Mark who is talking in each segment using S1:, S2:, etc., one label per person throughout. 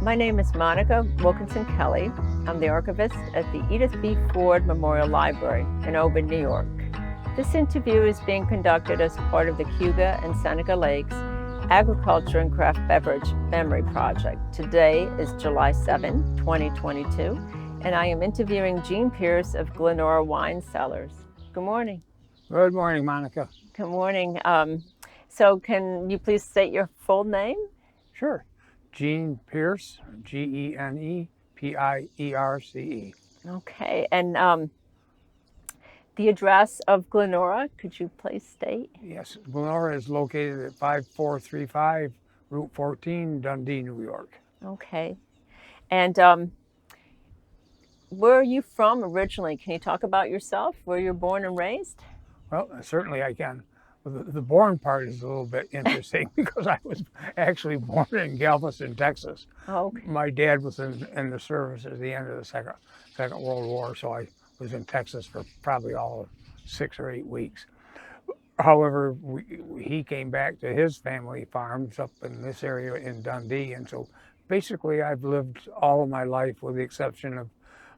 S1: My name is Monica Wilkinson Kelly. I'm the archivist at the Edith B. Ford Memorial Library in Auburn, New York. This interview is being conducted as part of the Cayuga and Seneca Lakes Agriculture and Craft Beverage Memory Project. Today is July 7, 2022, and I am interviewing Jean Pierce of Glenora Wine Cellars. Good morning.
S2: Good morning, Monica.
S1: Good morning. So can you please state your full name?
S2: Sure. Jean Pierce, Genepierce.
S1: Okay, and the address of Glenora, could you please state?
S2: Yes, Glenora is located at 5435 Route 14, Dundee, New York.
S1: Okay, and where are you from originally? Can you talk about yourself, where you're born and raised?
S2: Well, certainly I can. The born part is a little bit interesting because I was actually born in Galveston, Texas.
S1: Oh, okay.
S2: My dad was in the service at the end of the Second World War, so I was in Texas for probably all of 6 or 8 weeks. However, he came back to his family farms up in this area in Dundee, and so basically I've lived all of my life with the exception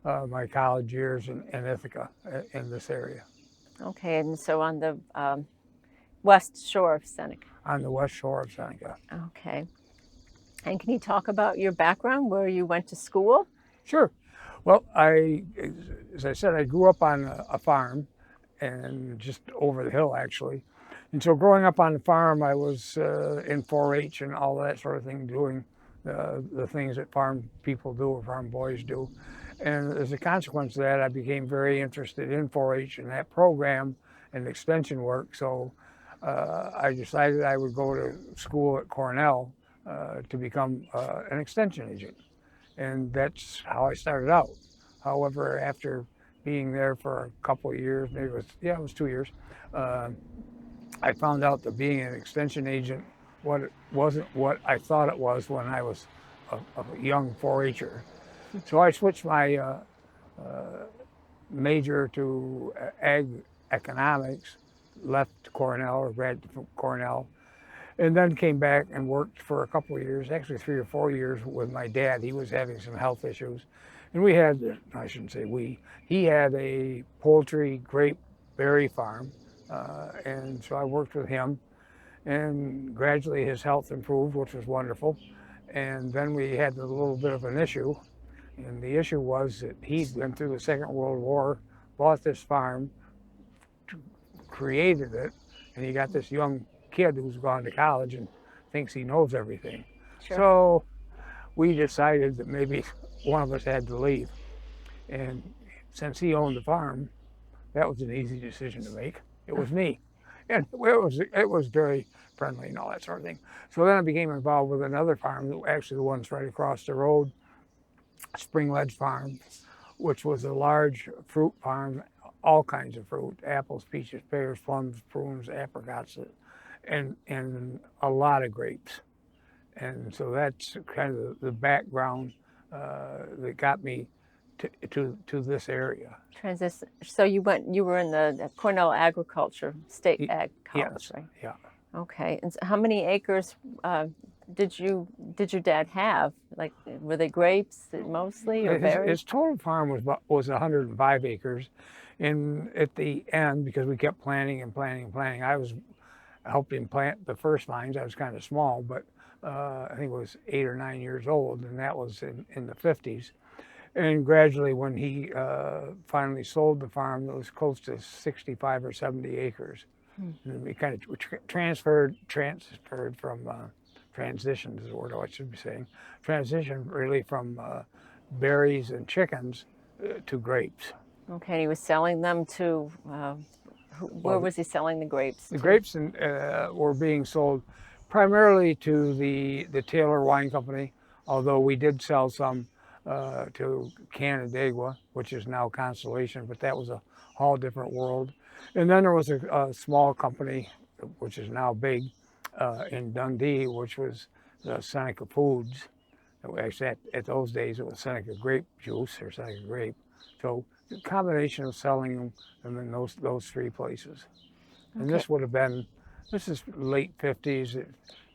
S2: of my college years in Ithaca in this area.
S1: Okay, and so on the west shore of Seneca.
S2: On the west shore of Seneca.
S1: Okay. And can you talk about your background, where you went to school?
S2: Sure. Well, as I said, I grew up on a farm, and just over the hill, actually. And so growing up on the farm, I was in 4-H and all that sort of thing, doing the things that farm people do or farm boys do. And as a consequence of that, I became very interested in 4-H and that program and extension work. So I decided I would go to school at Cornell to become an extension agent. And that's how I started out. However, after being there for a couple of years, maybe it was 2 years, I found out that being an extension agent wasn't what I thought it was when I was a young 4-H'er. So I switched my major to ag economics, left Cornell or graduated from Cornell, and then came back and worked for a couple of years, actually 3 or 4 years with my dad. He was having some health issues. And we had, I shouldn't say we, he had a poultry grape berry farm. And so I worked with him, and gradually his health improved, which was wonderful. And then we had a little bit of an issue. And the issue was that he'd been through the Second World War, bought this farm, created it, and he got this young kid who's gone to college and thinks he knows everything.
S1: Sure.
S2: So we decided that maybe one of us had to leave. And since he owned the farm, that was an easy decision to make. It was me. And it was very friendly and all that sort of thing. So then I became involved with another farm, actually the one's right across the road, Spring Ledge Farm, which was a large fruit farm, all kinds of fruit, apples, peaches, pears, plums, prunes, apricots, and a lot of grapes. And so that's kind of the background that got me to this area.
S1: So you were in the Cornell Agriculture, State Ag College,
S2: Yes.
S1: right?
S2: Yeah.
S1: Okay, and so how many acres did your dad have? Like, were they grapes mostly or berries?
S2: His total farm was 105 acres. And at the end, because we kept planting and planting and planting, I helped him plant the first vines. I was kind of small, but I think it was 8 or 9 years old, and that was in the 50s. And gradually, when he finally sold the farm, it was close to 65 or 70 acres. And we kind of transitioned from transition is the word I should be saying. Transition really from berries and chickens to grapes.
S1: Okay, and he was selling them to, where was he selling the grapes?
S2: The grapes were being sold primarily to the Taylor Wine Company, although we did sell some to Canandaigua, which is now Constellation, but that was a whole different world. And then there was a small company, which is now big, in Dundee, which was Seneca Foods. Actually, at those days, it was Seneca Grape Juice or Seneca Grape. So the combination of selling them in those 3 places. And
S1: Okay.
S2: this is late 50s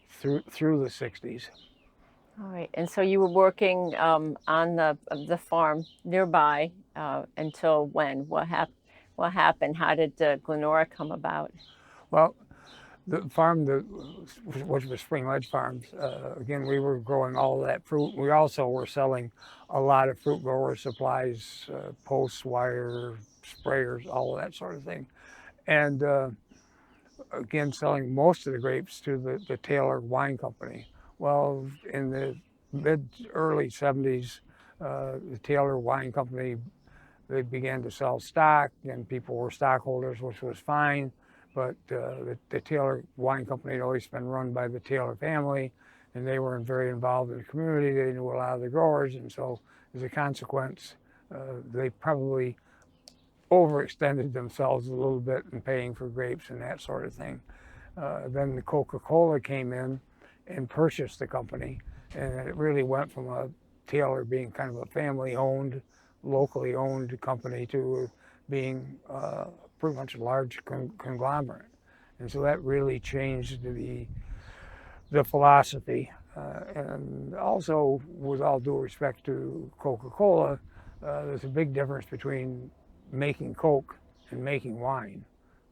S2: through the 60s.
S1: All right. And so you were working on the farm nearby until when? What happened? How did Glenora come about?
S2: Well, the farm, which was Spring Ledge Farms, again, we were growing all of that fruit. We also were selling a lot of fruit grower supplies, posts, wire, sprayers, all of that sort of thing. And again, selling most of the grapes to the Taylor Wine Company. Well, in the early 70s, the Taylor Wine Company, they began to sell stock, and people were stockholders, which was fine. But the Taylor Wine Company had always been run by the Taylor family, and they were very involved in the community. They knew a lot of the growers, and so as a consequence, they probably overextended themselves a little bit in paying for grapes and that sort of thing. Then the Coca-Cola came in and purchased the company, and it really went from a Taylor being kind of a family-owned, locally owned company to being pretty much a large conglomerate. And so that really changed the philosophy. And also, with all due respect to Coca-Cola, there's a big difference between making Coke and making wine.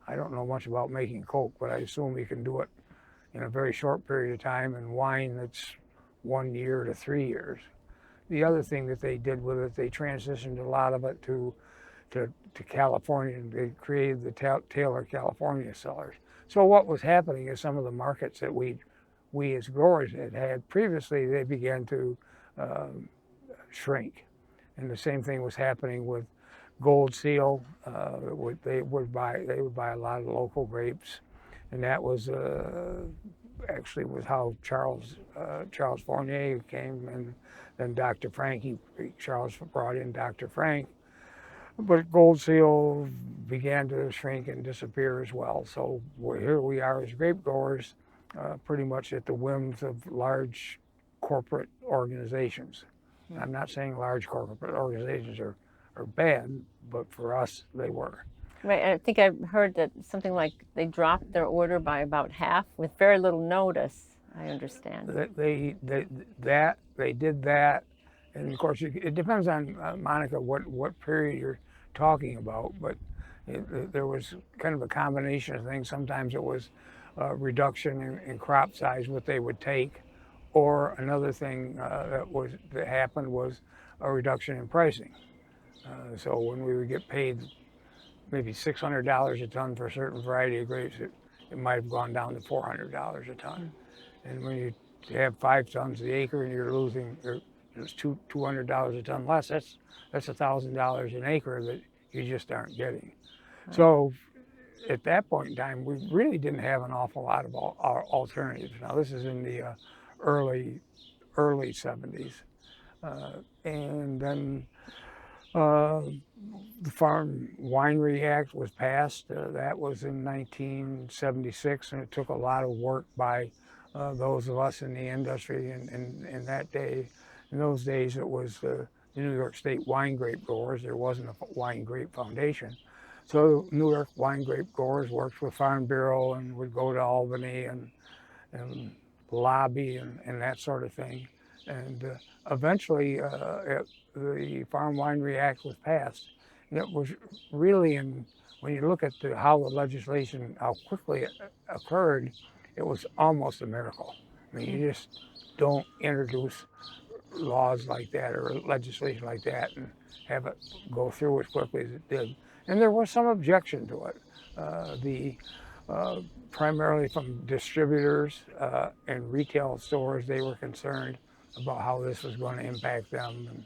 S2: I don't know much about making Coke, but I assume you can do it in a very short period of time, and wine that's 1 year to 3 years. The other thing that they did with it, they transitioned a lot of it to California, and they created the Taylor California Cellars. So what was happening is some of the markets that we as growers had previously, they began to shrink. And the same thing was happening with Gold Seal. They would buy a lot of local grapes, and that was actually was how Charles Fournier came, and then Dr. Frank. Charles brought in Dr. Frank, but Gold Seal began to shrink and disappear as well. So here we are as grape growers, pretty much at the whims of large corporate organizations. I'm not saying large corporate organizations are bad, but for us, they were.
S1: Right. I think I heard that something like they dropped their order by about half with very little notice. I understand.
S2: They did that, and of course it depends on Monica what period you're talking about, but there was kind of a combination of things. Sometimes it was a reduction in crop size, what they would take, or another thing that happened was a reduction in pricing. So when we would get paid maybe $600 a ton for a certain variety of grapes, it might have gone down to $400 a ton. And when you have 5 tons the acre and you're losing, it's $200 a ton less, that's $1,000 an acre that you just aren't getting. Right. So at that point in time, we really didn't have an awful lot of alternatives. Now this is in the early 70s. And then the Farm Winery Act was passed. That was in 1976, and it took a lot of work by those of us in the industry. And in those days, it was the New York State Wine Grape Growers. There wasn't a Wine Grape Foundation. So New York Wine Grape Growers worked with Farm Bureau and would go to Albany and lobby and that sort of thing. And eventually, the Farm Winery Act was passed. And it was really, when you look at how the legislation, how quickly it occurred, it was almost a miracle. I mean, you just don't introduce laws like that or legislation like that and have it go through as quickly as it did. And there was some objection to it. Primarily from distributors and retail stores, they were concerned about how this was going to impact them.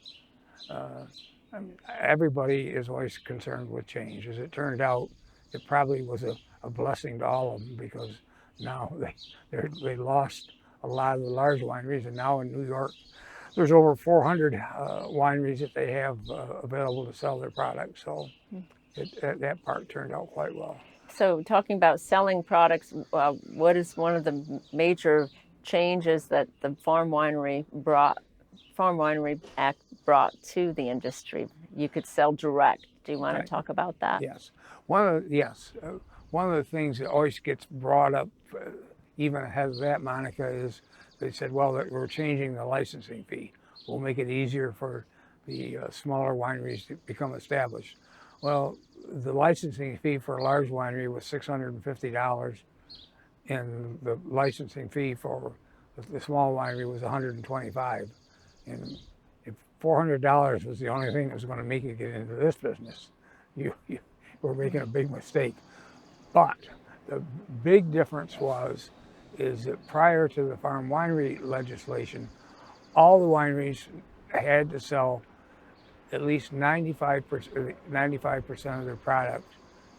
S2: And everybody is always concerned with change. As it turned out, it probably was a blessing to all of them, because now they lost a lot of the large wineries, and now in New York, there's over 400 wineries that they have available to sell their products. So that part turned out quite well.
S1: So talking about selling products, what is one of the major changes that the Farm Winery Act brought to the industry? You could sell direct. Do you want to talk about that?
S2: Yes. One of the things that always gets brought up, even ahead of that, Monica, is they said, well, we're changing the licensing fee. We'll make it easier for the smaller wineries to become established. Well, the licensing fee for a large winery was $650, and the licensing fee for the small winery was $125. And if $400 was the only thing that was going to make you get into this business, you were making a big mistake. But the big difference is that prior to the farm winery legislation, all the wineries had to sell at least 95% of their product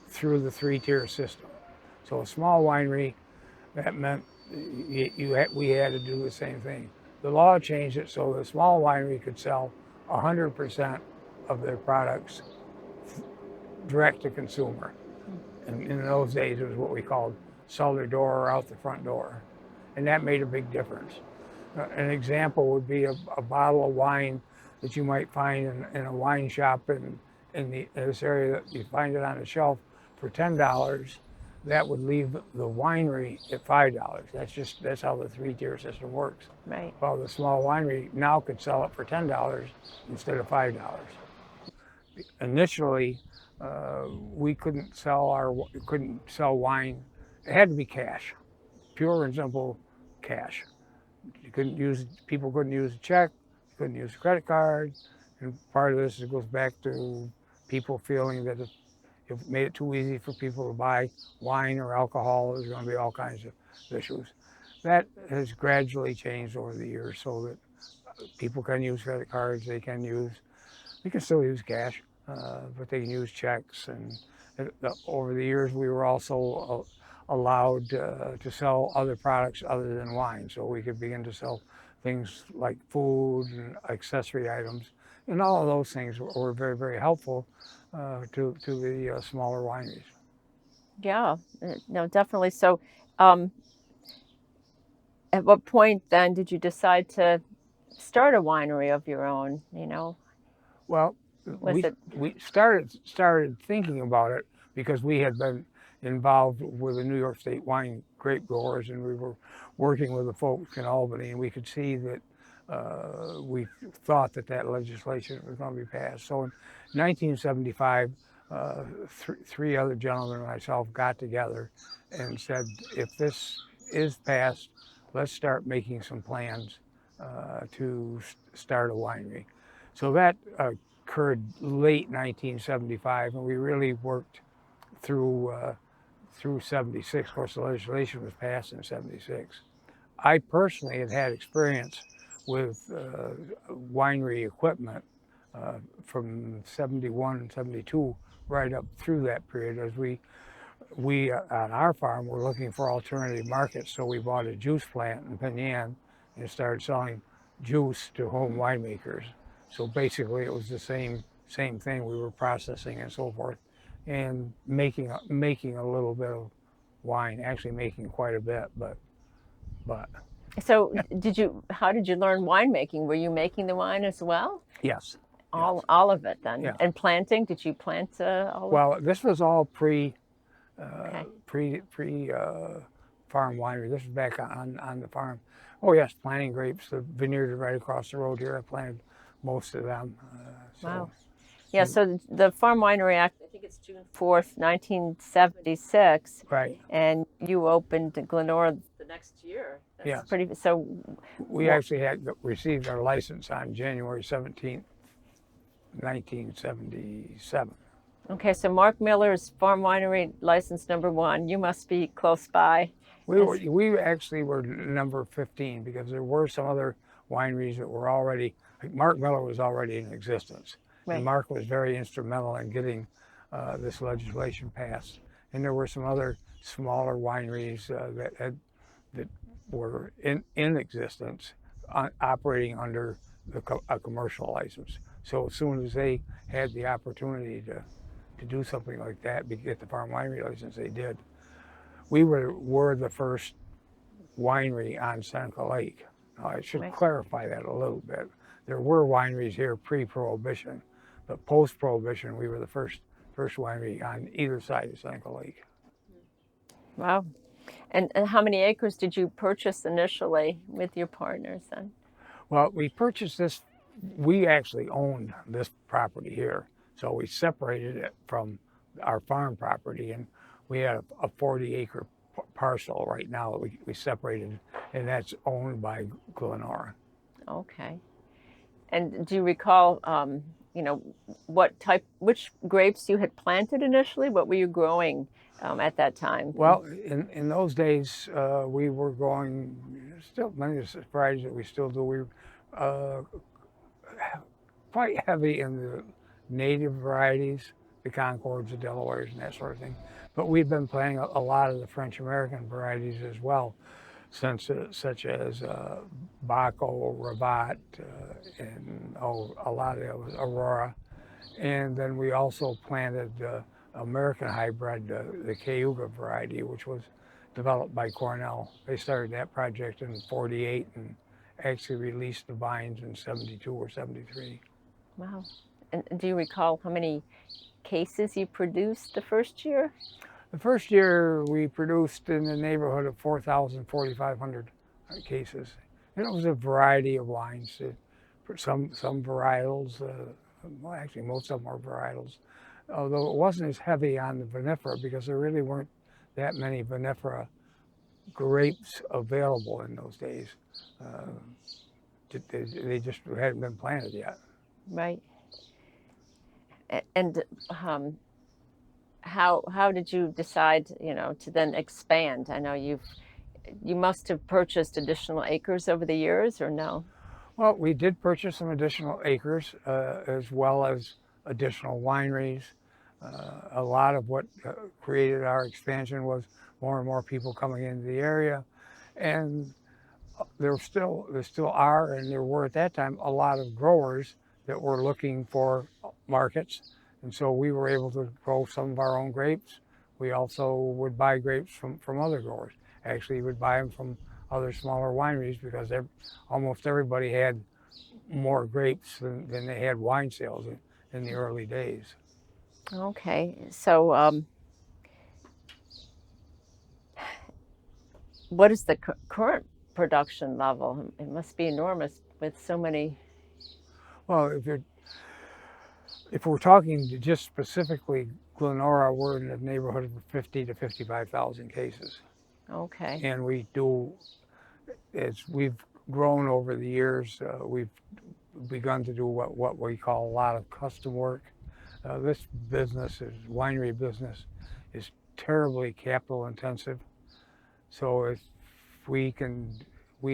S2: through the three-tier system. So a small winery, that meant we had to do the same thing. The law changed it so the small winery could sell 100% of their products direct to consumer. And in those days, it was what we called cellar door or out the front door. And that made a big difference. An example would be a bottle of wine that you might find in a wine shop in this area, that you find it on a shelf for $10. That would leave the winery at $5. That's how the three-tier system works.
S1: Right.
S2: Well, the small winery now could sell it for $10 instead of $5. Initially, we couldn't sell wine. It had to be cash, pure and simple cash. People couldn't use a check, couldn't use a credit card, and part of this goes back to people feeling that if it made it too easy for people to buy wine or alcohol, there's going to be all kinds of issues. That has gradually changed over the years so that people can use credit cards, they can still use cash, but they can use checks. And over the years, we were also allowed to sell other products other than wine. So we could begin to sell things like food and accessory items. And all of those things were very, very helpful to the smaller wineries.
S1: Yeah, no, definitely. So, at what point then did you decide to start a winery of your own?
S2: Well, we started thinking about it because we had been involved with the New York State wine grape growers, and we were working with the folks in Albany, and we could see that we thought that legislation was going to be passed. So in 1975, three other gentlemen and myself got together and said, if this is passed, let's start making some plans to start a winery. So that occurred late 1975, and we really worked through 76. Of course, the legislation was passed in 76. I personally had experience with winery equipment from 71 and 72 right up through that period, as we on our farm were looking for alternative markets. So we bought a juice plant in Vineyard and started selling juice to home winemakers. So basically it was the same thing. We were processing and so forth and making a little bit of wine, actually making quite a bit, but.
S1: So how did you learn winemaking? Were you making the wine as well?
S2: Yes.
S1: All of it then?
S2: Yeah.
S1: And planting, did you plant all of it?
S2: Well, this was all pre farm winery. This was back on the farm. Oh yes, planting grapes. The vineyard is right across the road here. I planted most of them.
S1: Wow. Yeah, so the Farm Winery Act, I think it's June 4th, 1976.
S2: Right.
S1: And you opened Glenora the next year. That's
S2: Yeah.
S1: So
S2: we actually had received our license on January 17th, 1977.
S1: Okay, so Mark Miller's Farm Winery license number 1. You must be close by.
S2: We actually were number 15 because there were some other wineries that were already, like Mark Miller was already in existence.
S1: Right.
S2: And Mark was very instrumental in getting this legislation passed. And there were some other smaller wineries that were in existence, operating under a commercial license. So as soon as they had the opportunity to do something like that, get the farm winery license, they did. We were the first winery on Seneca Lake. Now, I should clarify that a little bit. There were wineries here pre-Prohibition, but post-Prohibition, we were the first winery on either side of Seneca Lake.
S1: Wow. And how many acres did you purchase initially with your partners then?
S2: Well, we purchased this, we actually owned this property here. So we separated it from our farm property, and we had a 40-acre parcel right now that we separated, and that's owned by Glenora.
S1: Okay. And do you recall, you know, which grapes you had planted initially? What were you growing at that time?
S2: Well, in those days, we were growing still many of the varieties that we still do. We were quite heavy in the native varieties, the Concords, the Delawares, and that sort of thing. But we've been planting a lot of the French American varieties as well, since such as Baco, Rabat, and a lot of Aurora. And then we also planted American hybrid, the Cayuga variety, which was developed by Cornell. They started that project in '48 and actually released the vines in '72 or '73.
S1: Wow. And do you recall how many cases you produced the first year?
S2: The first year we produced in the neighborhood of 4,000, 4,500 cases. And it was a variety of wines. Some varietals, well, actually most of them were varietals, although it wasn't as heavy on the vinifera because there really weren't that many vinifera grapes available in those days. They just hadn't been planted yet.
S1: Right. And how did you decide, you know, to then expand? I know you must have purchased additional acres over the years, or no?
S2: Well, we did purchase some additional acres as well as additional wineries. A lot of what created our expansion was more and more people coming into the area, and there still are, and there were at that time, a lot of growers that were looking for markets, and so we were able to grow some of our own grapes. We also would buy grapes from other growers. Actually, we would buy them from other smaller wineries because almost everybody had more grapes than they had wine sales in the early days.
S1: Okay. So what is the current production level? It must be enormous with so many.
S2: Well, if we're talking just specifically Glenora, we're in the neighborhood of 50 to 55,000 cases.
S1: Okay.
S2: And we do, as we've grown over the years, we've begun to do what we call a lot of custom work. This business, winery business, is terribly capital intensive. So if we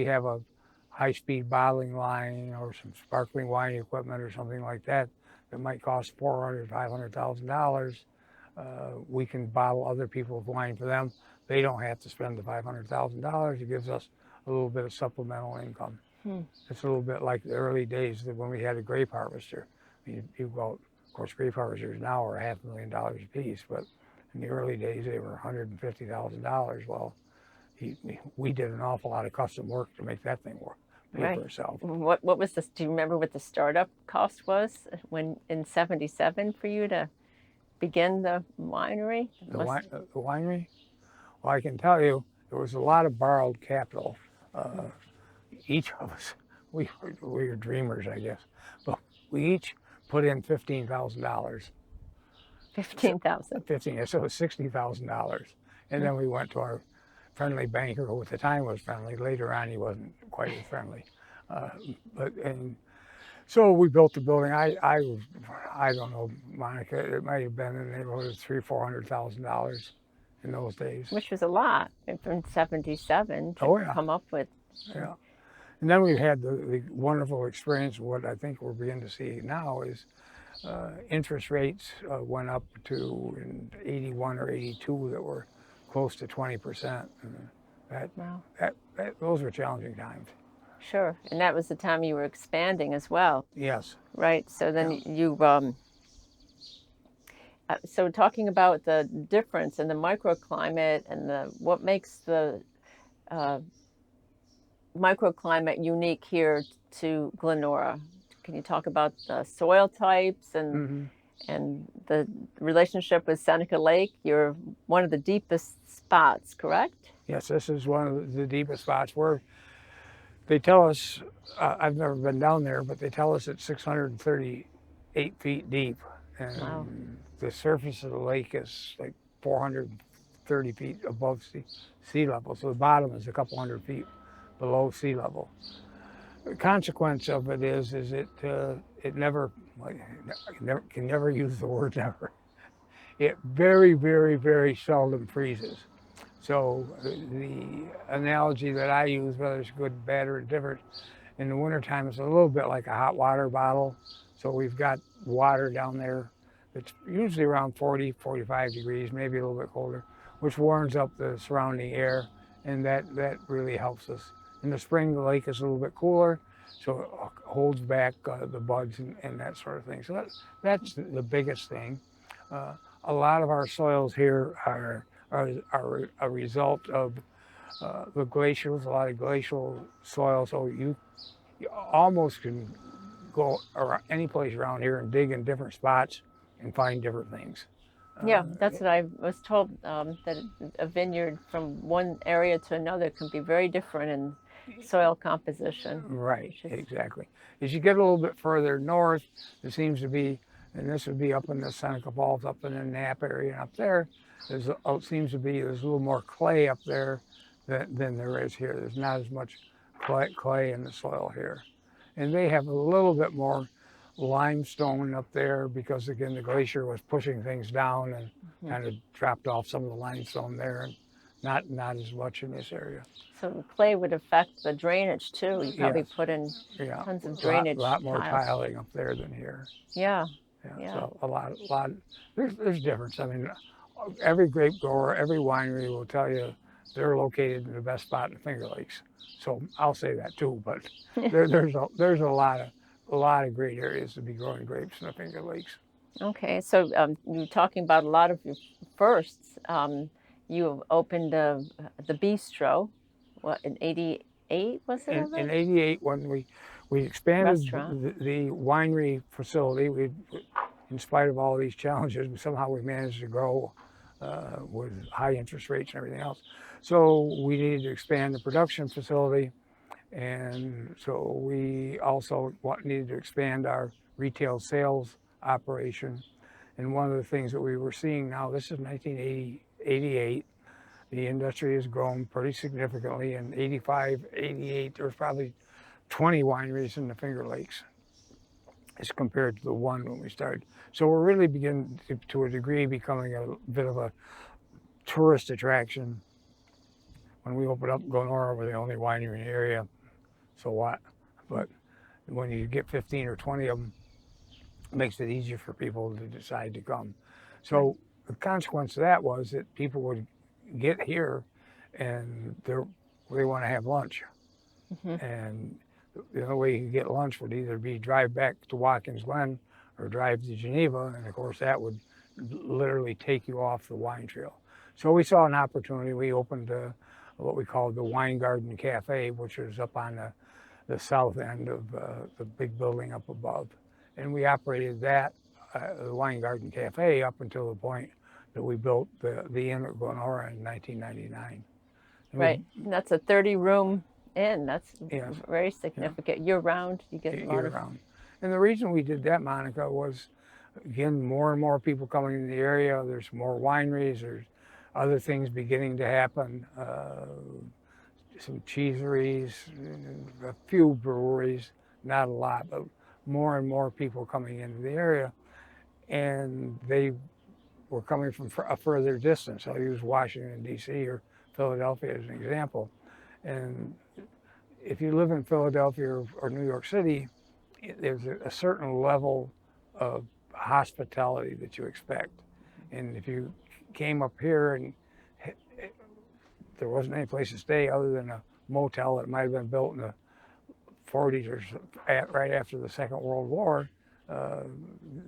S2: have a high-speed bottling line or some sparkling wine equipment or something like that that might cost $400,000, $500,000. We can bottle other people's wine for them. They don't have to spend the $500,000. It gives us a little bit of supplemental income. It's a little bit like the early days when we had a grape harvester. I mean, of course, grape harvesters now are $500,000 a piece, but in the early days they were $150,000. Well, we did an awful lot of custom work to make that thing work.
S1: Right.
S2: For itself.
S1: What was this? Do you remember what the startup cost was when in '77 for you to begin the winery?
S2: The winery? Well, I can tell you there was a lot of borrowed capital. Each of us, we were dreamers, I guess, but we each put in $15,000.
S1: 15,000.
S2: 15, so it was $60,000. And then we went to our friendly banker, who at the time was friendly. Later on, he wasn't quite as friendly. And so we built the building. I don't know, Monica. It might have been in the neighborhood of $300,000-400,000 in those days.
S1: Which was a lot from '77 to come up with.
S2: Yeah. And then we had the wonderful experience. What I think we're beginning to see now is interest rates went up to in '81 or '82 that were close to 20%.
S1: Wow.
S2: Those were challenging times.
S1: Sure. And that was the time you were expanding as well.
S2: Yes.
S1: Right. So then you, so talking about the difference in the microclimate and what makes the microclimate unique here to Glenora. Can you talk about the soil types and the relationship with Seneca Lake? You're one of the deepest spots, correct?
S2: Yes, this is one of the deepest spots where they tell us, I've never been down there, but they tell us it's 638 feet deep.
S1: Wow.
S2: And the surface of the lake is like 430 feet above sea level. So the bottom is a couple hundred feet below sea level. The consequence of it is it never, like, can never use the word never. It very, very, very seldom freezes. So the analogy that I use, whether it's good, bad, or indifferent, in the wintertime it's a little bit like a hot water bottle. So we've got water down there that's usually around 40, 45 degrees, maybe a little bit colder, which warms up the surrounding air, and that really helps us. In the spring, the lake is a little bit cooler, so it holds back the bugs and that sort of thing. So that's the biggest thing. A lot of our soils here are a result of the glaciers, a lot of glacial soil. So you almost can go around any place around here and dig in different spots and find different things.
S1: Yeah,
S2: Uh,
S1: that's what I was told, that a vineyard from one area to another can be very different in soil composition,
S2: right,
S1: which is,
S2: exactly. As you get a little bit further north, there seems to be, and this would be up in the Seneca Falls, up in the Knapp area, and up there, it seems to be there's a little more clay up there than there is here. There's not as much clay in the soil here. And they have a little bit more limestone up there because, again, the glacier was pushing things down and kind of dropped off some of the limestone there, and not as much in this area.
S1: so the clay would affect the drainage too. You probably
S2: Yes,
S1: put in
S2: yeah,
S1: tons of
S2: a lot,
S1: drainage
S2: lot more
S1: tiles.
S2: tiling up there than here.
S1: Yeah,
S2: Yeah,
S1: yeah.
S2: so a lot. There's difference. I mean, every grape grower, every winery will tell you they're located in the best spot in the Finger Lakes. So I'll say that too. But there's a lot of great areas to be growing grapes in the Finger Lakes.
S1: Okay, so you were talking about a lot of your firsts. You opened the bistro, what, in '88, was it
S2: In
S1: ever?
S2: '88, when we expanded
S1: Restaurant.
S2: the winery facility, in spite of all these challenges, somehow we managed to grow with high interest rates and everything else. So we needed to expand the production facility, and so we also needed to expand our retail sales operation. And one of the things that we were seeing now, this is 1988, the industry has grown pretty significantly. In '85, '88, there was probably 20 wineries in the Finger Lakes as compared to the one when we started. So we're really beginning to a degree becoming a bit of a tourist attraction. When we opened up Glenora, we're the only winery in the area, so what? But when you get 15 or 20 of them, it makes it easier for people to decide to come. So the consequence of that was that people would get here and they want to have lunch. And the only way you could get lunch would either be drive back to Watkins Glen or drive to Geneva, and of course that would literally take you off the wine trail. So we saw an opportunity. We opened what we called the Wine Garden Cafe, which was up on the south end of the big building up above. And we operated that, the Wine Garden Cafe, up until the point that we built the Inn at Glenora in 1999. And
S1: Right, and that's a 30-room inn. That's
S2: Yes.
S1: very significant. Year-round, you get a lot
S2: year
S1: of.
S2: round. And the reason we did that, Monica, was, again, more and more people coming in the area. There's more wineries. There's other things beginning to happen. Some cheeseries, a few breweries, not a lot, but more and more people coming into the area. And they were coming from a further distance. I'll use Washington, D.C. or Philadelphia as an example. And if you live in Philadelphia or New York City, there's a certain level of hospitality that you expect. And if you came up here and there wasn't any place to stay other than a motel that might have been built in the '40s or right after the Second World War,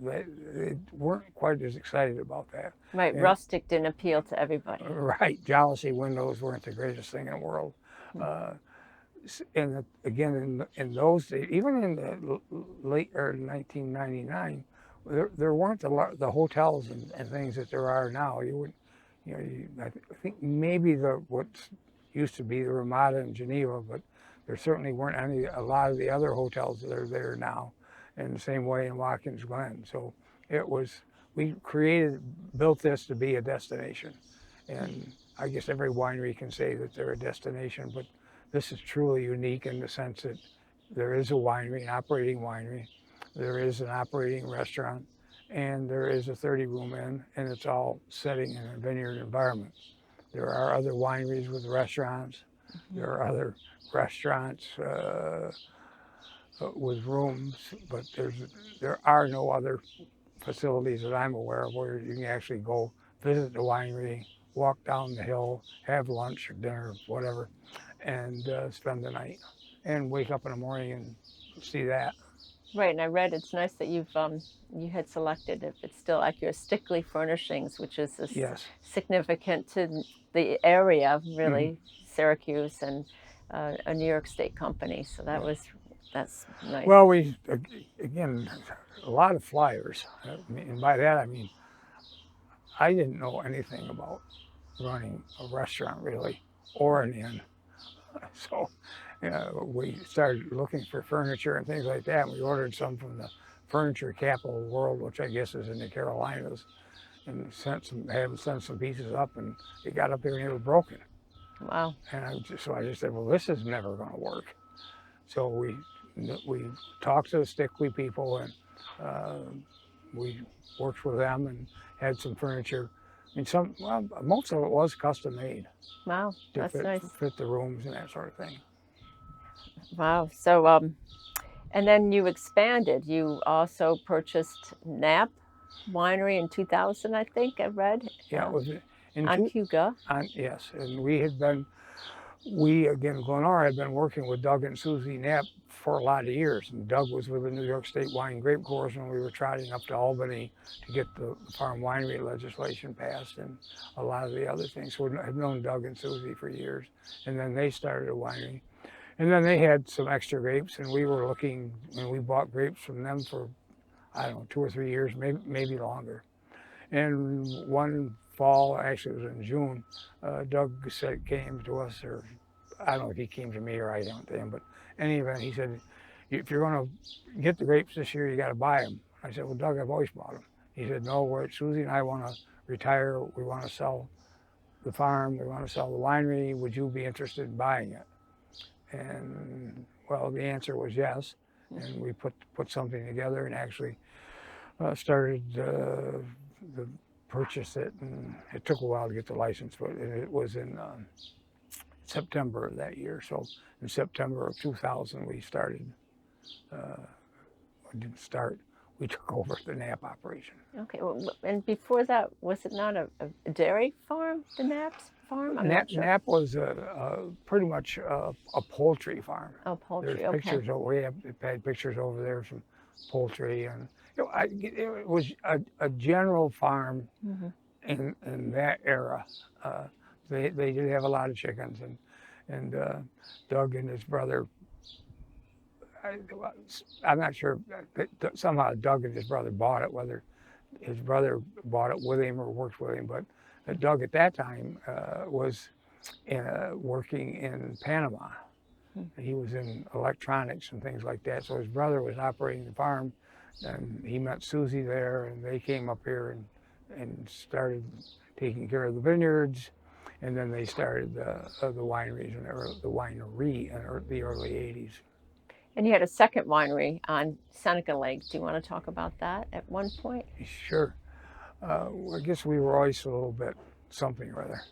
S2: they weren't quite as excited about that.
S1: Right,
S2: And,
S1: rustic didn't appeal to everybody.
S2: right, jalousie windows weren't the greatest thing in the world. And again, in those days, even in the late 1999, there weren't the hotels and things that there are now. I think maybe what used to be the Ramada in Geneva, but there certainly weren't a lot of the other hotels that are there now, in the same way in Watkins Glen. So we built this to be a destination. And I guess every winery can say that they're a destination, but this is truly unique in the sense that there is a winery, an operating winery, there is an operating restaurant, and there is a 30-room inn, and it's all setting in a vineyard environment. There are other wineries with restaurants. There are other restaurants with rooms, but there are no other facilities that I'm aware of where you can actually go visit the winery, walk down the hill, have lunch or dinner, whatever, and spend the night, and wake up in the morning and see that.
S1: Right, and I read it's nice that you had selected, if it's still accurate, Stickley Furnishings, which is
S2: Yes.
S1: significant to the area, really, Syracuse, and a New York State company. So that's nice.
S2: Well, again, a lot of flyers, and by that I mean I didn't know anything about running a restaurant really, or an inn. So we started looking for furniture and things like that. We ordered some from the furniture capital of the world, which I guess is in the Carolinas, and had them send some pieces up, and they got up here and they were broken.
S1: Wow.
S2: And I just said, well, this is never going to work. So we talked to the Stickley people, and we worked with them and had some furniture. I mean, most of it was custom made.
S1: Wow, that's nice.
S2: Fit the rooms and that sort of thing.
S1: Wow. So, and then you expanded. You also purchased Knapp Winery in 2000, I think I read.
S2: Yeah, it was
S1: on Huga.
S2: Yes, and Glenora had been working with Doug and Susie Knapp for a lot of years. And Doug was with the New York State Wine Grape Course when we were trotting up to Albany to get the farm winery legislation passed and a lot of the other things. So I've known Doug and Susie for years. And then they started a winery. And then they had some extra grapes, and we were looking, and we bought grapes from them for, I don't know, 2 or 3 years, maybe longer. And one fall, actually it was in June, Doug came to us, or I don't know if he came to me or I went to him, but in any event, he said, if you're going to get the grapes this year, you got to buy them. I said, well, Doug, I've always bought them. He said, no, Susie and I want to retire. We want to sell the farm. We want to sell the winery. Would you be interested in buying it? And well, the answer was yes. And we put something together and actually started purchase it, and it took a while to get the license, but it was in September of that year. So in September of 2000, we started. We took over the Knapp operation.
S1: Okay, well, and before that, was it not a dairy farm, the Knapp's farm? I'm not sure.
S2: Knapp was pretty much a poultry farm.
S1: Oh, poultry.
S2: There's pictures. We have had pictures over there from poultry, and it was a general farm in that era. They did have a lot of chickens, and Doug and his brother. I'm not sure. Somehow Doug and his brother bought it, whether his brother bought it with him or worked with him. But Doug at that time was working in Panama. He was in electronics and things like that. So his brother was operating the farm, and he met Susie there, and they came up here and started taking care of the vineyards. And then they started the wineries and the winery in the early 80s.
S1: And you had a second winery on Seneca Lake. Do you want to talk about that at one point?
S2: Sure. I guess we were always a little bit something or other.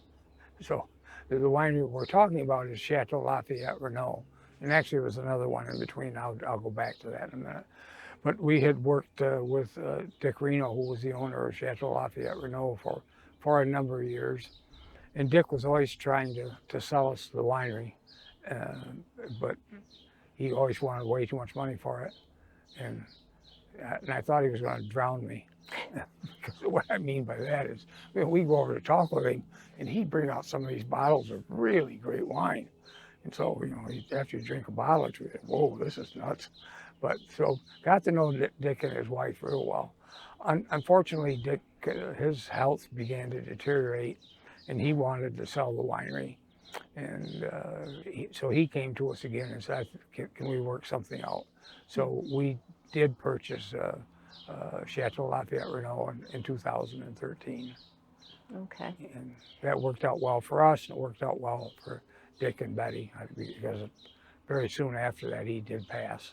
S2: So the winery we're talking about is Chateau Lafayette Renault. And actually there was another one in between. I'll go back to that in a minute. But we had worked with Dick Reno, who was the owner of Chateau Lafayette Renault for a number of years. And Dick was always trying to sell us the winery, but he always wanted way too much money for it. And I thought he was going to drown me. What I mean by that is, we'd go over to talk with him, and he'd bring out some of these bottles of really great wine. And so, after you drink a bottle, you think, whoa, this is nuts. But so got to know Dick and his wife real well. Unfortunately, Dick, his health began to deteriorate, and he wanted to sell the winery. And so he came to us again and said, can we work something out? So we did purchase Chateau Lafayette Renault in 2013.
S1: Okay.
S2: And that worked out well for us, and it worked out well for Dick and Betty, because very soon after that he did pass.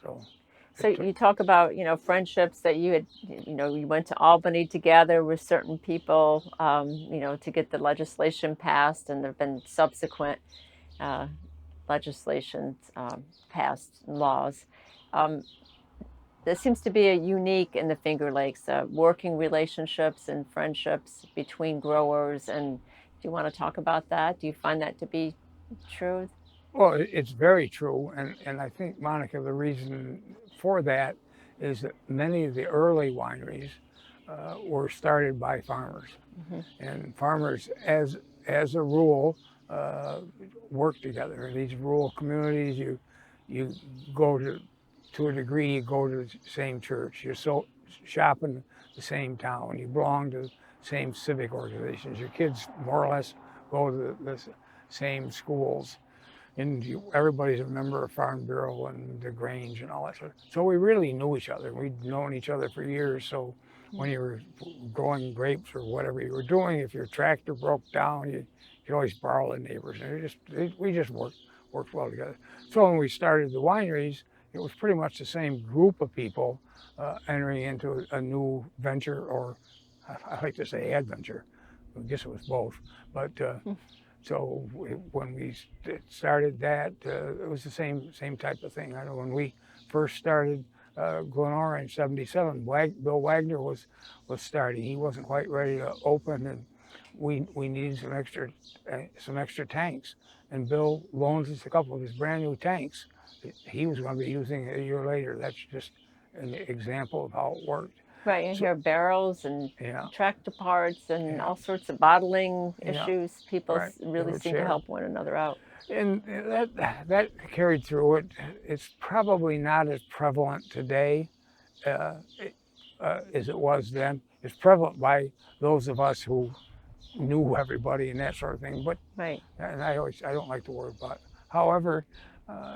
S1: So you talk about, friendships that you had, you went to Albany together with certain people, to get the legislation passed, and there have been subsequent uh, legislation passed, laws. Um, there seems to be a unique in the Finger Lakes, working relationships and friendships between growers. And do you want to talk about that? Do you find that to be true?
S2: Well, it's very true, and I think, Monica, the reason for that is that many of the early wineries were started by farmers, and farmers, as a rule, work together. In these rural communities, you go to a degree, you go to the same church, you shop in the same town, you belong to the same civic organizations, your kids more or less go to the same schools. And everybody's a member of Farm Bureau and the Grange and all that sort of. So we really knew each other. We'd known each other for years. So when you were growing grapes or whatever you were doing, if your tractor broke down, you could always borrow the neighbors. And we just worked well together. So when we started the wineries, it was pretty much the same group of people entering into a new venture, or I like to say adventure. I guess it was both. But so when we started that, it was the same type of thing. I know when we first started Glenora in '77, Bill Wagner was starting. He wasn't quite ready to open, and we needed some extra tanks. And Bill loans us a couple of his brand new tanks. He was going to be using it a year later. That's just an example of how it worked.
S1: Right, and here barrels and
S2: Yeah,
S1: tractor parts and
S2: yeah,
S1: all sorts of bottling
S2: yeah.
S1: issues. People
S2: Right.
S1: really seem to
S2: share.
S1: help one another out.
S2: And that carried through it. It's probably not as prevalent today uh, as it was then. It's prevalent by those of us who knew everybody and that sort of thing. But
S1: Right.
S2: and I don't like the word but. However,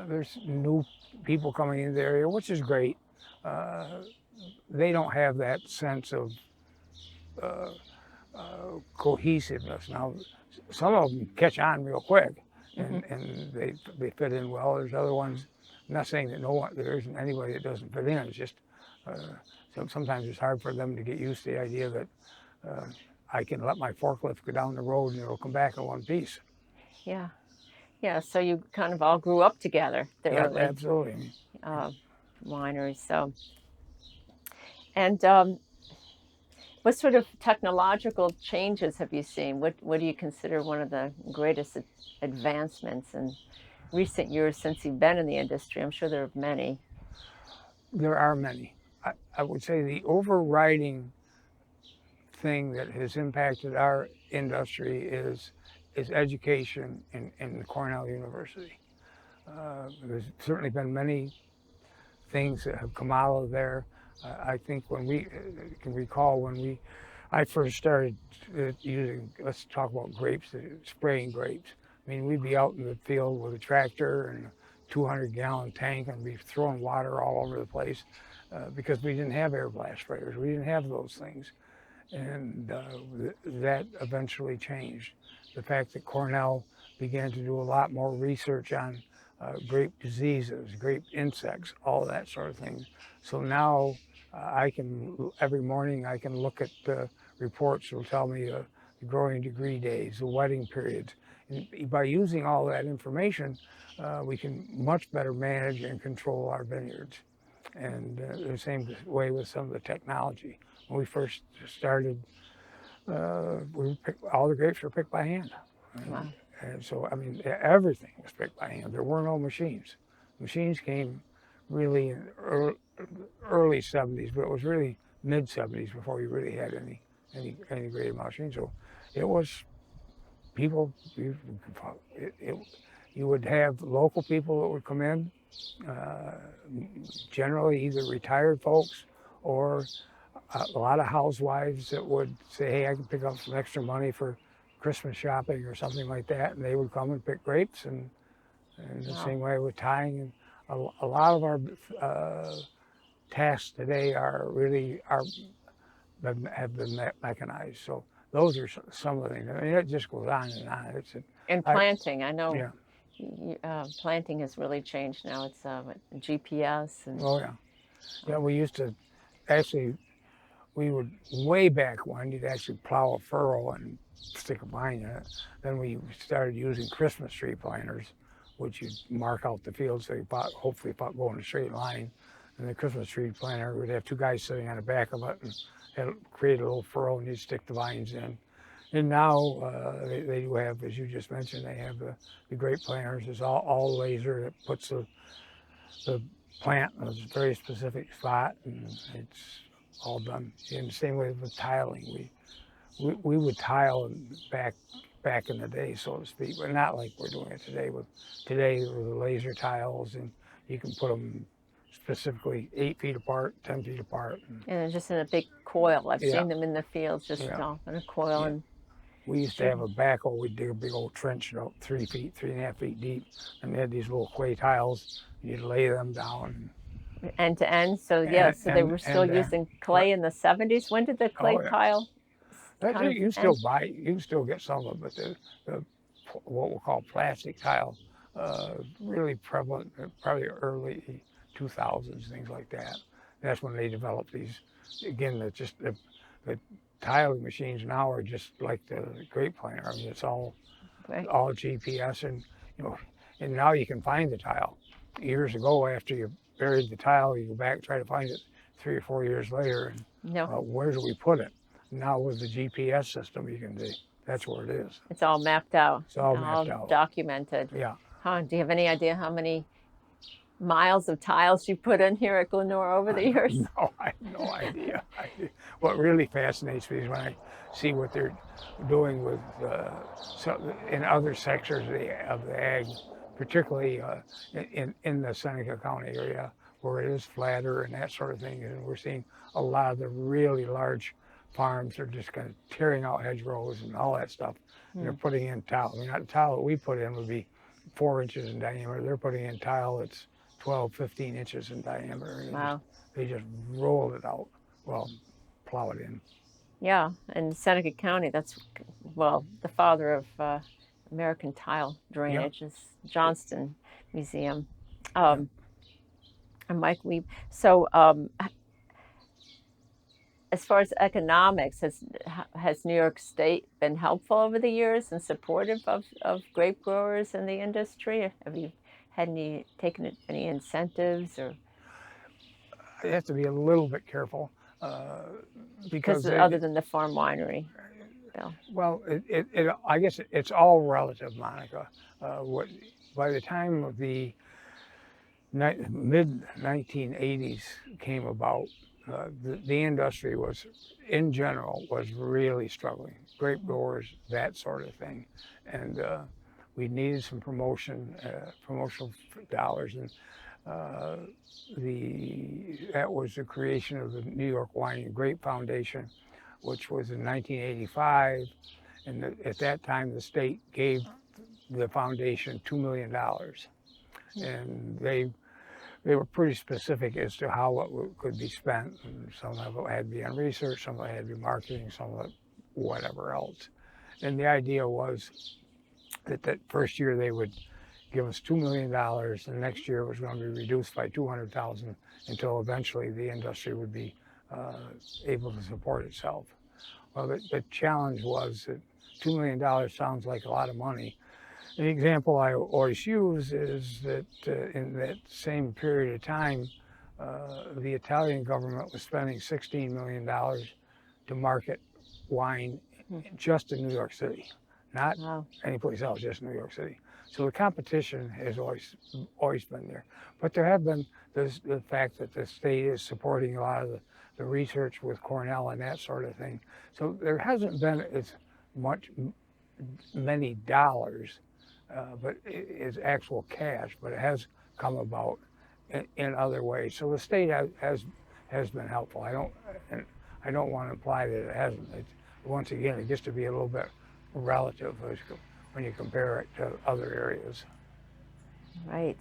S2: there's new people coming into the area, which is great. They don't have that sense of uh, cohesiveness. Now, some of them catch on real quick, and they fit in well. There's other ones. I'm not saying that there isn't anybody that doesn't fit in. It's just sometimes it's hard for them to get used to the idea that I can let my forklift go down the road and it'll come back in one piece.
S1: Yeah. Yeah. So you kind of all grew up together, the
S2: Yeah,
S1: early
S2: absolutely.
S1: wineries. So, and what sort of technological changes have you seen? What do you consider one of the greatest advancements in recent years since you've been in the industry? I'm sure there are many.
S2: There are many. I would say the overriding thing that has impacted our industry is education in Cornell University. There's certainly been many things that have come out of there. I think when we can recall when I first started using, let's talk about grapes, spraying grapes. I mean, we'd be out in the field with a tractor and a 200-gallon tank and be throwing water all over the place because we didn't have air blast sprayers. We didn't have those things. And that eventually changed. The fact that Cornell began to do a lot more research on grape diseases, grape insects, all that sort of thing. So now every morning I can look at the reports that will tell me the growing degree days, the wetting periods. And by using all that information, we can much better manage and control our vineyards. And the same way with some of the technology. When we first started, all the grapes were picked by hand.
S1: Wow.
S2: And so, I mean, everything was picked by hand. There were no machines. Machines came really in early 70s, but it was really mid 70s before you really had any great amount of machines. So it was people, you would have local people that would come in, generally either retired folks or a lot of housewives that would say, hey, I can pick up some extra money for Christmas shopping or something like that, and they would come and pick grapes, and the
S1: Wow.
S2: same way with tying. And a lot of our tasks today have been mechanized. So those are some of the things. I mean, it just goes on and on.
S1: And planting, I know
S2: Yeah.
S1: planting has really changed now. It's GPS and
S2: Oh yeah. Yeah, we used to actually, we would, way back when, you'd actually plow a furrow and stick a vine in it. Then we started using Christmas tree planters, which you'd mark out the field so you hopefully go in a straight line. And the Christmas tree planter would have two guys sitting on the back of it, and it'll create a little furrow, and you'd stick the vines in. And now they do have, as you just mentioned, they have the grape planters. It's all laser that puts the plant in a very specific spot, and it's all done. And the same way with tiling. We would tile back in the day, so to speak, but not like we're doing it today. Today with the laser tiles, and you can put them specifically 8 feet apart, 10 feet apart.
S1: and just in a big coil. I've
S2: Yeah.
S1: seen them in the fields, just
S2: Yeah.
S1: in a coil.
S2: Yeah.
S1: And
S2: We used to have a backhoe. We'd dig a big old trench about 3 feet, 3.5 feet deep, and they had these little clay tiles. You'd lay them down.
S1: end to end. So yeah, so they were still using clay in the 70s. When did the clay tile?
S2: You can still buy it. You can still get some of it, but what we'll call plastic tile, really prevalent, probably early 2000s, things like that. That's when they developed these. Again, the tiling machines now are just like the grape planter. I mean, it's all GPS, and and now you can find the tile. Years ago, after you buried the tile, you go back and try to find it 3 or 4 years later, and where do we put it? Now with the GPS system, you can see that's where it is.
S1: It's all mapped out.
S2: It's all mapped out.
S1: Documented.
S2: Yeah.
S1: Huh? Do you have any idea how many miles of tiles you put in here at Glenora over the years?
S2: No, I have no idea. What really fascinates me is when I see what they're doing with in other sectors of the ag, particularly in the Seneca County area, where it is flatter and that sort of thing. And we're seeing a lot of the really large farms are just kind of tearing out hedgerows and all that stuff. And they're putting in tile. I mean, the tile that we put in would be 4 inches in diameter. They're putting in tile that's 12, 15 inches in diameter. And
S1: Wow.
S2: They just roll it out, plow it in.
S1: Yeah, and Seneca County, that's, the father of American tile drainage is Johnston Museum. And Mike Weeb. So as far as economics, has New York State been helpful over the years and supportive of grape growers in the industry? Have you taken any incentives or?
S2: You have to be a little bit careful because
S1: other than the farm winery.
S2: Well, I guess it's all relative, Monica. By the time of the mid-1980s came about, the industry in general, was really struggling. Grape growers, that sort of thing, and we needed some promotional dollars, and that was the creation of the New York Wine and Grape Foundation, which was in 1985, and at that time the state gave the foundation $2 million, and they were pretty specific as to how it could be spent. And some of it had to be on research, some of it had to be marketing, some of it whatever else. And the idea was that first year they would give us $2 million, and the next year it was going to be reduced by $200,000 until eventually the industry would be able to support itself. Well, the challenge was that $2 million sounds like a lot of money. The example I always use is that in that same period of time, the Italian government was spending $16 million to market wine just in New York City, not anyplace else, just New York City. So the competition has always been there. But there have been the fact that the state is supporting a lot of the research with Cornell and that sort of thing. So there hasn't been as many dollars, but it's actual cash, but it has come about in other ways. So the state has been helpful. I don't want to imply that it hasn't. Once again, just to be a little bit relative when you compare it to other areas.
S1: Right.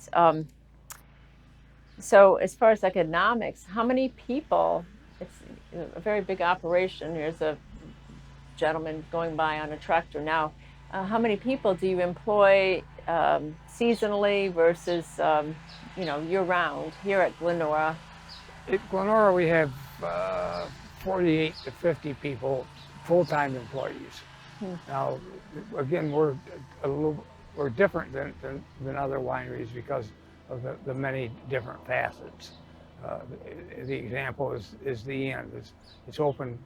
S1: So as far as economics, how many people? It's a very big operation. Here's a gentleman going by on a tractor now. How many people do you employ seasonally versus year round here at Glenora?
S2: At Glenora, we have 48 to 50 people, full-time employees.
S1: Hmm.
S2: Now, again, we're different than other wineries because of the many different facets. The example is the inn. It's open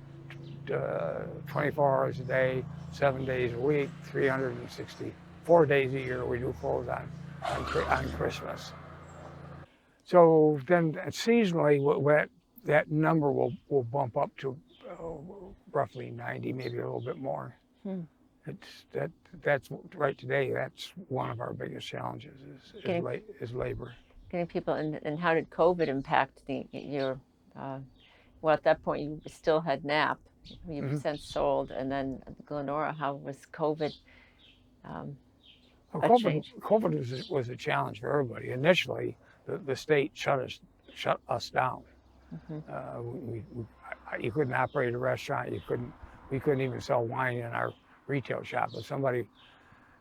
S2: 24 hours a day, 7 days a week, 364 days a year. We do close on Christmas. So then seasonally, that number will bump up to roughly 90, maybe a little bit more.
S1: Hmm.
S2: That's right today. That's one of our biggest challenges is labor.
S1: Getting people, and how did COVID impact your? Well, at that point, you still had NAP. You've
S2: Mm-hmm.
S1: since sold, and then Glenora. How was COVID?
S2: Well,
S1: A change.
S2: COVID was a challenge for everybody. Initially, the state shut us down.
S1: Mm-hmm.
S2: You couldn't operate a restaurant. We couldn't even sell wine in our retail shop.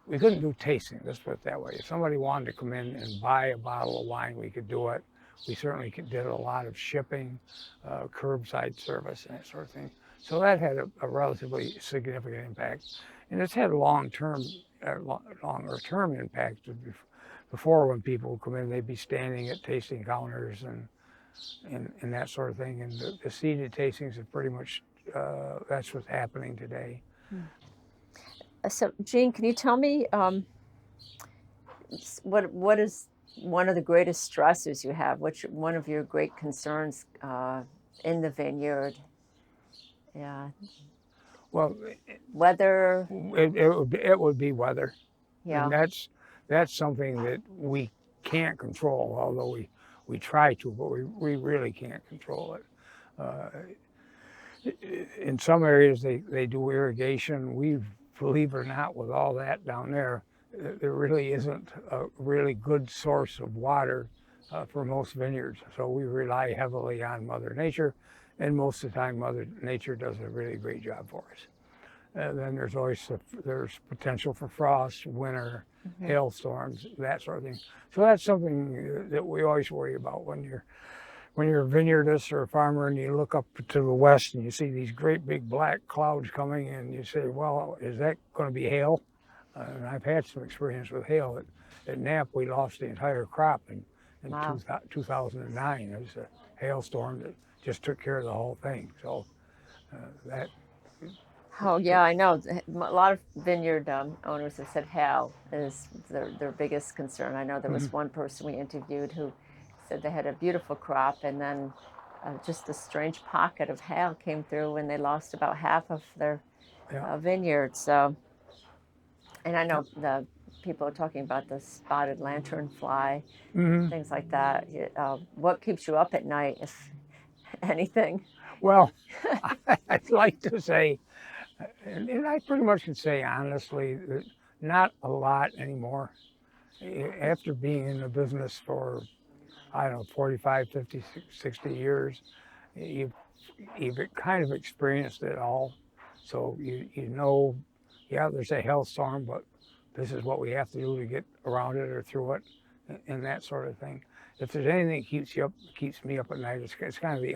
S2: We couldn't do tasting. Let's put it that way. If somebody wanted to come in and buy a bottle of wine, we could do it. We certainly did a lot of shipping, curbside service, and that sort of thing. So that had a relatively significant impact, and it's had longer term impact. Before, when people would come in, they'd be standing at tasting counters and that sort of thing. And the seated tastings have pretty much that's what's happening today.
S1: So, Jean, can you tell me what is one of the greatest stresses you have? Which one of your great concerns in the vineyard? Yeah.
S2: Well,
S1: Weather.
S2: it would be weather.
S1: Yeah.
S2: And that's something that we can't control, although we try to, but we really can't control it. In some areas, they do irrigation. We, believe it or not, with all that down there, there really isn't a really good source of water for most vineyards. So we rely heavily on Mother Nature, and most of the time Mother Nature does a really great job for us. Then there's potential for frost, winter,
S1: Mm-hmm.
S2: hailstorms, that sort of thing. So that's something that we always worry about when you're a vineyardist or a farmer and you look up to the west and you see these great big black clouds coming and you say, well, is that going to be hail? And I've had some experience with hail. At Knapp, we lost the entire crop in
S1: Wow.
S2: 2009. It was a hailstorm that just took care of the whole thing. So that.
S1: Oh yeah, I know. A lot of vineyard owners have said hail is their biggest concern. I know there was one person we interviewed who said they had a beautiful crop, and then just a strange pocket of hail came through, and they lost about half of their vineyard. So, and I know the people are talking about the spotted lanternfly, things like that. What keeps you up at night, if anything?
S2: Well, I'd like to say, and I pretty much can say honestly, that not a lot anymore. After being in the business for, I don't know, 45, 50, 60 years, you've kind of experienced it all. So you know, yeah, there's a hailstorm, but this is what we have to do to get around it or through it, and that sort of thing. If there's anything that keeps me up at night, it's kind of the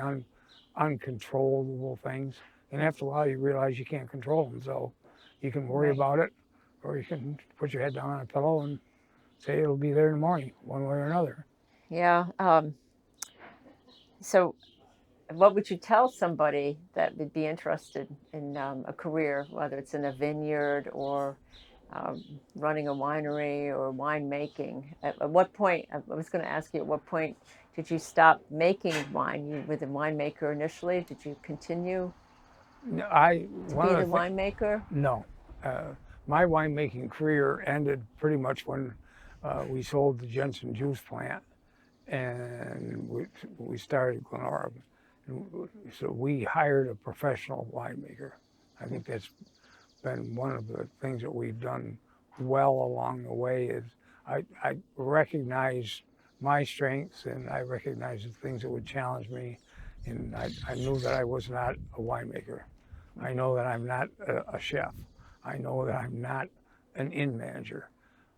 S2: uncontrollable things. And after a while, you realize you can't control them. So you can worry about it, or you can put your head down on a pillow and say it'll be there in the morning, one way or another.
S1: Yeah. So what would you tell somebody that would be interested in a career, whether it's in a vineyard or running a winery or winemaking? At what point, I was going to ask you, at what point did you stop making wine? You were the winemaker initially. Did you continue to be the winemaker?
S2: No. My winemaking career ended pretty much when we sold the Jensen juice plant and we started Glenora. So we hired a professional winemaker. I think that's been one of the things that we've done well along the way. Is I recognize my strengths, and I recognize the things that would challenge me, and I knew that I was not a winemaker. I know that I'm not a chef. I know that I'm not an inn manager.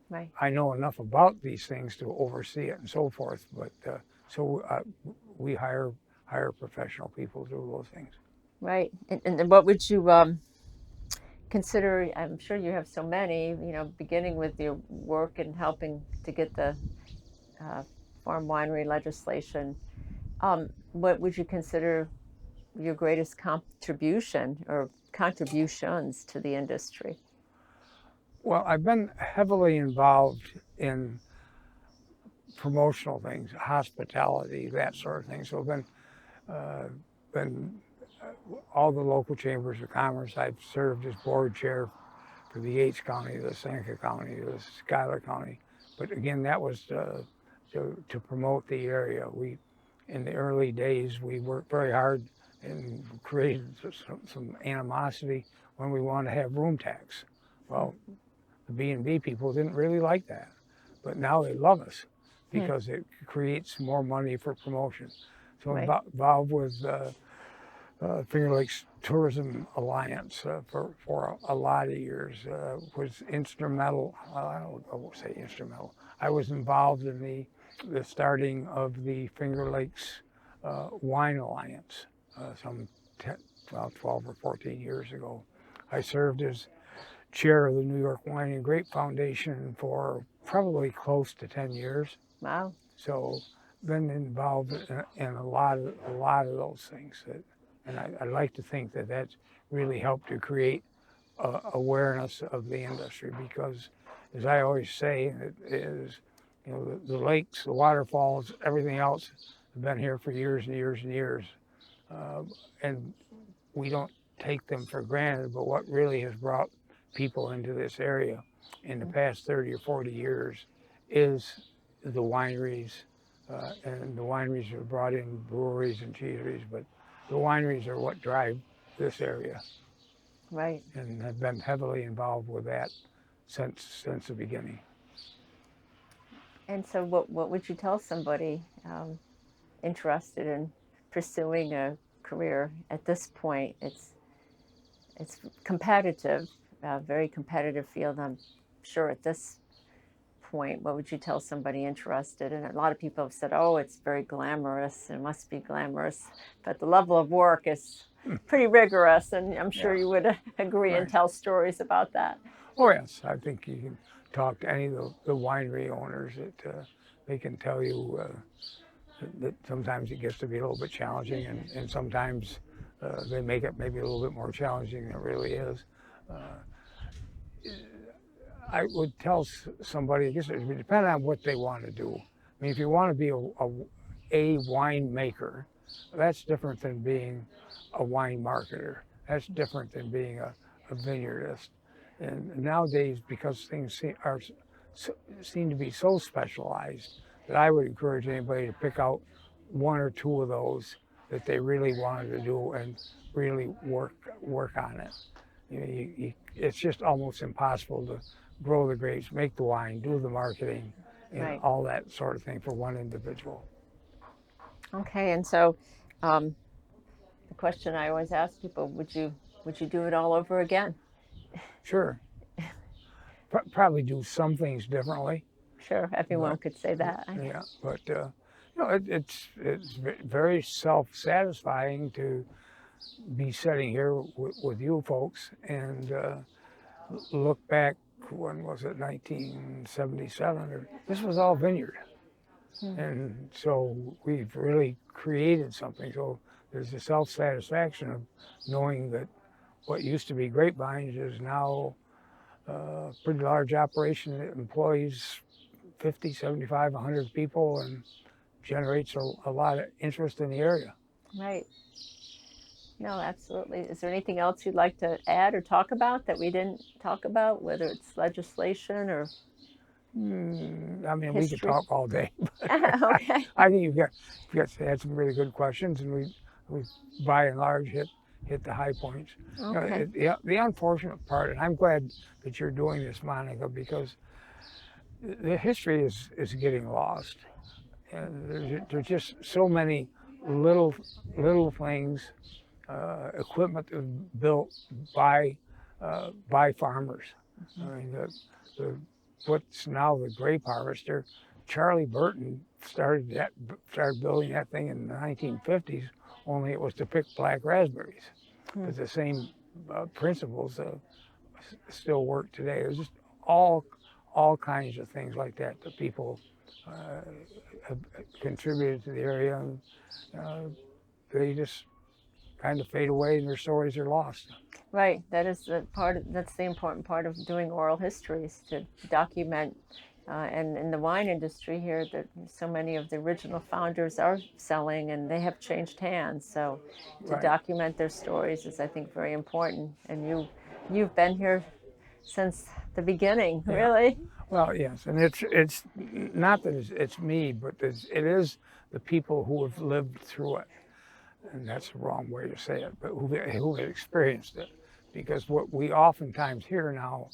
S1: Right.
S2: I know enough about these things to oversee it and so forth, but we hire professional people to do those things.
S1: Right. And what would you consider? I'm sure you have so many, beginning with your work and helping to get the uh, farm winery legislation. What would you consider your greatest contribution or contributions to the industry?
S2: Well, I've been heavily involved in promotional things, hospitality, that sort of thing. So I've been all the local chambers of commerce. I've served as board chair for the Yates County, the Seneca County, the Schuyler County. But again, that was to promote the area. In the early days, we worked very hard and created some animosity when we wanted to have room tax. Well, the B&B people didn't really like that, but now they love us because it creates more money for promotion. So I'm
S1: Right.
S2: involved with Finger Lakes Tourism Alliance for a lot of years. Was instrumental. I won't say instrumental. I was involved in the starting of the Finger Lakes Wine Alliance some 12 or 14 years ago. I served as chair of the New York Wine and Grape Foundation for probably close to 10 years.
S1: Wow.
S2: So been involved in a lot of those things. And I like to think that that's really helped to create awareness of the industry, because, as I always say, it is, the lakes, the waterfalls, everything else have been here for years and years and years. And we don't take them for granted, but what really has brought people into this area in the past 30 or 40 years is the wineries. And the wineries have brought in breweries and cheeseries, but the wineries are what drive this area.
S1: Right.
S2: And have been heavily involved with that since the beginning.
S1: And so what would you tell somebody interested in pursuing a career at this point? It's competitive, very competitive field, I'm sure, at this point. What would you tell somebody interested? And a lot of people have said, oh, it's very glamorous, it must be glamorous, but the level of work is pretty rigorous, and I'm sure you would agree and tell stories about that.
S2: Oh yes, I think you can talk to any of the winery owners that they can tell you that sometimes it gets to be a little bit challenging, and sometimes they make it maybe a little bit more challenging than it really is. I would tell somebody, I guess it would depend on what they want to do. I mean, if you want to be a winemaker, that's different than being a wine marketer. That's different than being a vineyardist. And nowadays, because things seem to be so specialized, that I would encourage anybody to pick out one or two of those that they really wanted to do and really work on it. It's just almost impossible to grow the grapes, make the wine, do the marketing, and all that sort of thing for one individual.
S1: Okay, and so the question I always ask people, would you do it all over again?
S2: Sure. Probably do some things differently.
S1: Sure, everyone could say that.
S2: Yeah, but it's very self-satisfying to be sitting here with you folks and look back. When was it? 1977. This was all vineyard, and so we've really created something. So there's a self-satisfaction of knowing that what used to be grapevines is now a pretty large operation that employs 50, 75, 100 people and generates a lot of interest in the area.
S1: Right. No, absolutely. Is there anything else you'd like to add or talk about that we didn't talk about, whether it's legislation or
S2: I mean,
S1: history?
S2: We could talk all day.
S1: Okay.
S2: I think you've got had some really good questions, and we by and large hit hit the high points.
S1: Okay.
S2: The unfortunate part, and I'm glad that you're doing this, Monica, because the history is getting lost. And there's just so many little things, equipment that was built by farmers. I mean, the what's now the grape harvester, Charlie Burton started building that thing in the 1950s. Only it was to pick black raspberries, but the same principles still work today. There's just all kinds of things like that that people have contributed to the area, and they just kind of fade away, and their stories are lost.
S1: Right. That is the part. That's the important part of doing oral histories, to document. And in the wine industry here, that so many of the original founders are selling, and they have changed hands. So to
S2: Right.
S1: document their stories is, I think, very important. And you've been here since the beginning,
S2: Yeah.
S1: really.
S2: Well, yes, and it's not that it's me, but it is the people who have lived through it, and that's the wrong way to say it, but who have experienced it. Because what we oftentimes hear now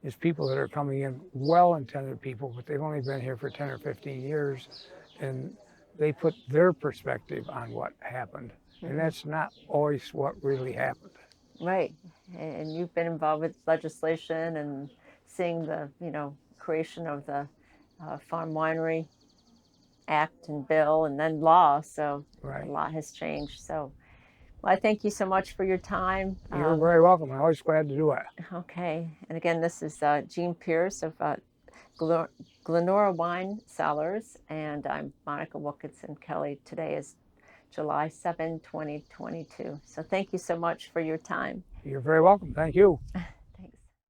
S2: is people that are coming in, well-intended people, but they've only been here for 10 or 15 years, and they put their perspective on what happened, and that's not always what really happened.
S1: Right. And you've been involved with legislation and seeing the, creation of the Farm Winery Act and bill and then law. So
S2: Right.
S1: a lot has changed. So, well, I thank you so much for your time.
S2: You're very welcome. I'm always glad to do it.
S1: Okay. And again, this is Jean Pierce of Glenora Wine Cellars, and I'm Monica Wilkinson Kelly. Today is July 7, 2022. So thank you so much for your time.
S2: You're very welcome. Thank you.